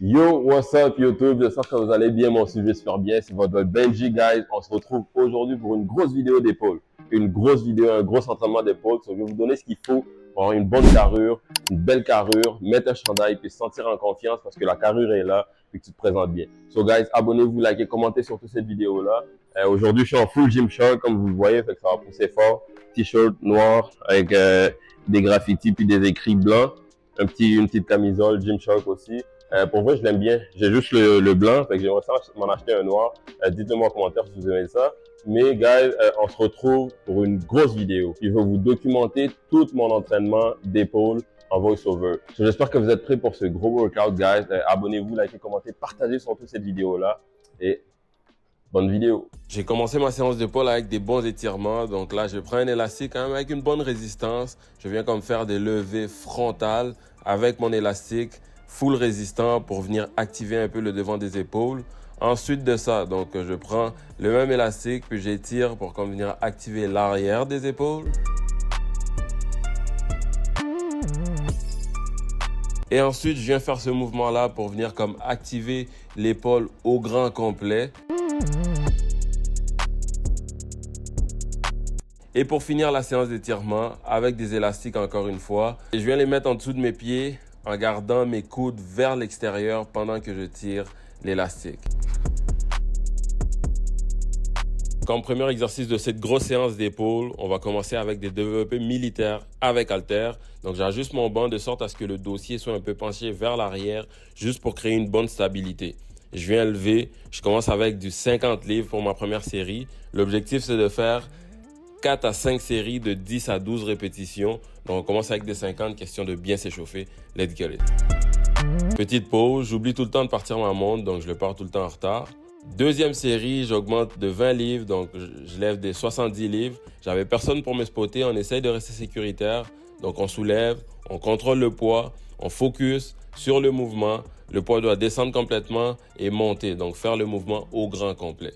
Yo, what's up YouTube? J'espère que vous allez bien, moi aussi je vais super bien. C'est votre Benji, guys. On se retrouve aujourd'hui pour une grosse vidéo d'épaule. Une grosse vidéo, un gros entraînement d'épaule. Je vais vous donner ce qu'il faut pour avoir une bonne carrure, une belle carrure, mettre un chandail puis se sentir en confiance parce que la carrure est là et que tu te présentes bien. So guys, abonnez-vous, likez, commentez surtout cette vidéo-là. Aujourd'hui, je suis en full Gymshark comme vous le voyez, fait que ça va pousser fort. T-shirt noir avec des graffitis puis des écrits blancs. Une petite camisole Gymshark aussi. Pour vrai, je l'aime bien. J'ai juste le blanc, fait que j'aimerais m'en acheter un noir. Dites-le-moi en commentaire si vous aimez ça. Mais guys, on se retrouve pour une grosse vidéo. Je vais vous documenter tout mon entraînement d'épaule en voice-over. J'espère que vous êtes prêts pour ce gros workout, guys. Abonnez-vous, likez, commentez, partagez surtout cette vidéo-là. Et bonne vidéo. J'ai commencé ma séance d'épaule avec des bons étirements. Donc là, je prends un élastique quand même avec une bonne résistance. Je viens comme faire des levées frontales avec mon élastique full résistant pour venir activer un peu le devant des épaules. Ensuite de ça, donc je prends le même élastique puis j'étire pour comme venir activer l'arrière des épaules. Et ensuite, je viens faire ce mouvement-là pour venir comme activer l'épaule au grand complet. Et pour finir la séance d'étirement avec des élastiques encore une fois, je viens les mettre en dessous de mes pieds en gardant mes coudes vers l'extérieur pendant que je tire l'élastique. Comme premier exercice de cette grosse séance d'épaule, on va commencer avec des développés militaires avec haltères. Donc j'ajuste mon banc de sorte à ce que le dossier soit un peu penché vers l'arrière, juste pour créer une bonne stabilité. Je viens lever, je commence avec du 50 livres pour ma première série. L'objectif c'est de faire 4 à 5 séries de 10 à 12 répétitions. Donc on commence avec des 50, question de bien s'échauffer. Let's get it. Petite pause, j'oublie tout le temps de partir ma montre, donc je le pars tout le temps en retard. Deuxième série, j'augmente de 20 livres, donc je lève des 70 livres. J'avais personne pour me spotter, on essaye de rester sécuritaire. Donc on soulève, on contrôle le poids, on focus sur le mouvement. Le poids doit descendre complètement et monter, donc faire le mouvement au grand complet.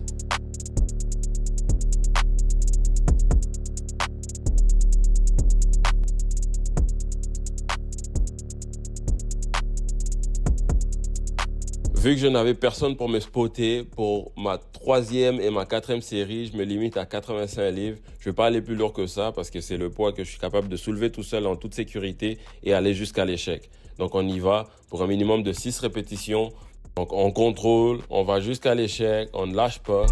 Vu que je n'avais personne pour me spotter, pour ma troisième et ma quatrième série, je me limite à 85 livres. Je ne vais pas aller plus lourd que ça parce que c'est le poids que je suis capable de soulever tout seul en toute sécurité et aller jusqu'à l'échec. Donc on y va pour un minimum de 6 répétitions. Donc on contrôle, on va jusqu'à l'échec, on ne lâche pas.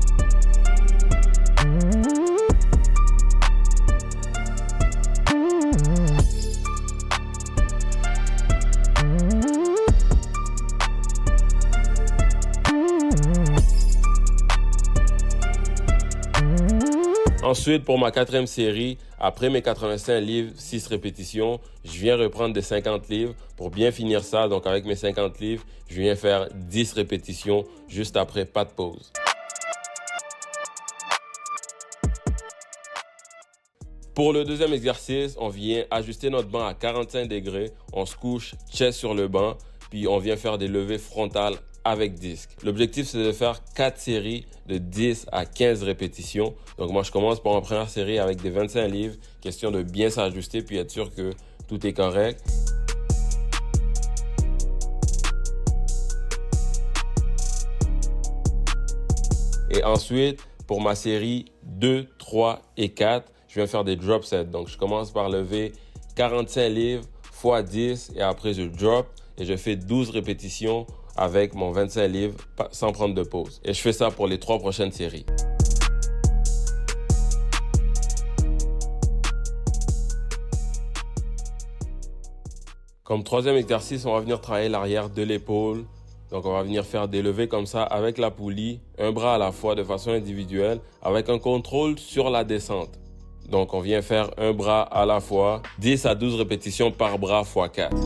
Ensuite, pour ma quatrième série, après mes 85 livres, 6 répétitions, je viens reprendre des 50 livres pour bien finir ça. Donc avec mes 50 livres, je viens faire 10 répétitions juste après, pas de pause. Pour le deuxième exercice, on vient ajuster notre banc à 45 degrés. On se couche chest sur le banc, puis on vient faire des levées frontales avec disque. L'objectif, c'est de faire 4 séries de 10 à 15 répétitions. Donc moi, je commence par ma première série avec des 25 livres. Question de bien s'ajuster puis être sûr que tout est correct. Et ensuite, pour ma série 2, 3 et 4, je viens faire des drop sets. Donc je commence par lever 45 livres x 10 et après je drop et je fais 12 répétitions avec mon 25 livres sans prendre de pause. Et je fais ça pour les 3 prochaines séries. Comme troisième exercice, on va venir travailler l'arrière de l'épaule. Donc on va venir faire des levées comme ça avec la poulie, un bras à la fois de façon individuelle avec un contrôle sur la descente. Donc on vient faire un bras à la fois, 10 à 12 répétitions par bras x 4.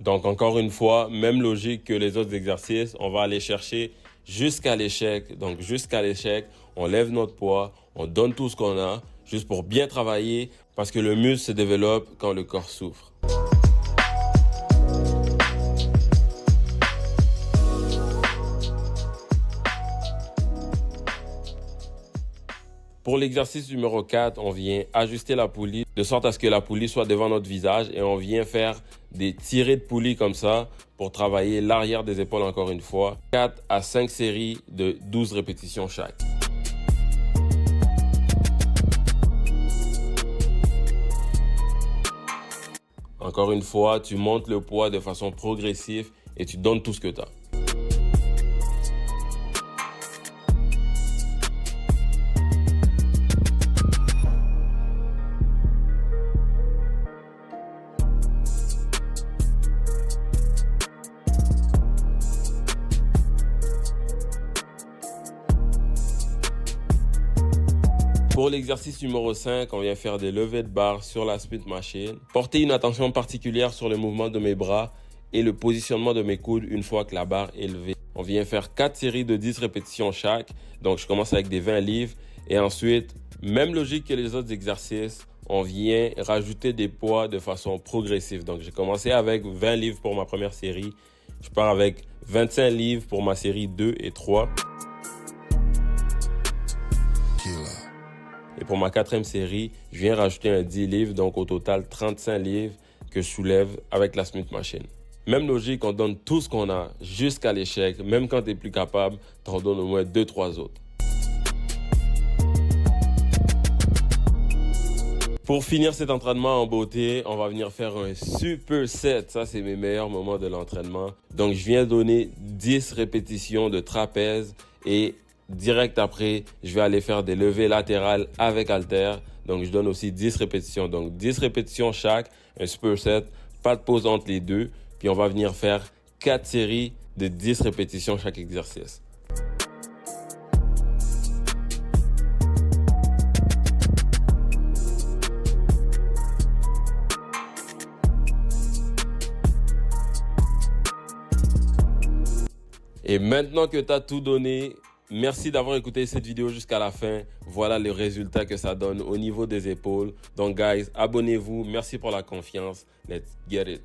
Donc encore une fois, même logique que les autres exercices, on va aller chercher jusqu'à l'échec. Donc jusqu'à l'échec, on lève notre poids, on donne tout ce qu'on a, juste pour bien travailler, parce que le muscle se développe quand le corps souffre. Pour l'exercice numéro 4, on vient ajuster la poulie de sorte à ce que la poulie soit devant notre visage et on vient faire des tirées de poulie comme ça pour travailler l'arrière des épaules encore une fois. 4 à 5 séries de 12 répétitions chaque. Encore une fois, tu montes le poids de façon progressive et tu donnes tout ce que tu as. Pour l'exercice numéro 5, on vient faire des levées de barre sur la Smith Machine. Portez une attention particulière sur le mouvement de mes bras et le positionnement de mes coudes une fois que la barre est levée. On vient faire 4 séries de 10 répétitions chaque. Donc je commence avec des 20 livres et ensuite, même logique que les autres exercices, on vient rajouter des poids de façon progressive. Donc j'ai commencé avec 20 livres pour ma première série. Je pars avec 25 livres pour ma série 2 et 3. Et pour ma 4e série, je viens rajouter un 10 livres, donc au total 35 livres que je soulève avec la Smith Machine. Même logique, on donne tout ce qu'on a jusqu'à l'échec. Même quand tu n'es plus capable, tu en donnes au moins 2-3 autres. Pour finir cet entraînement en beauté, on va venir faire un superset. Ça, c'est mes meilleurs moments de l'entraînement. Donc, je viens donner 10 répétitions de trapèze et direct après, je vais aller faire des levées latérales avec haltère. Donc, je donne aussi 10 répétitions. Donc, 10 répétitions chaque, un superset, pas de pause entre les deux. Puis, on va venir faire 4 séries de 10 répétitions chaque exercice. Et maintenant que tu as tout donné, merci d'avoir écouté cette vidéo jusqu'à la fin. Voilà le résultat que ça donne au niveau des épaules. Donc, guys, abonnez-vous. Merci pour la confiance. Let's get it.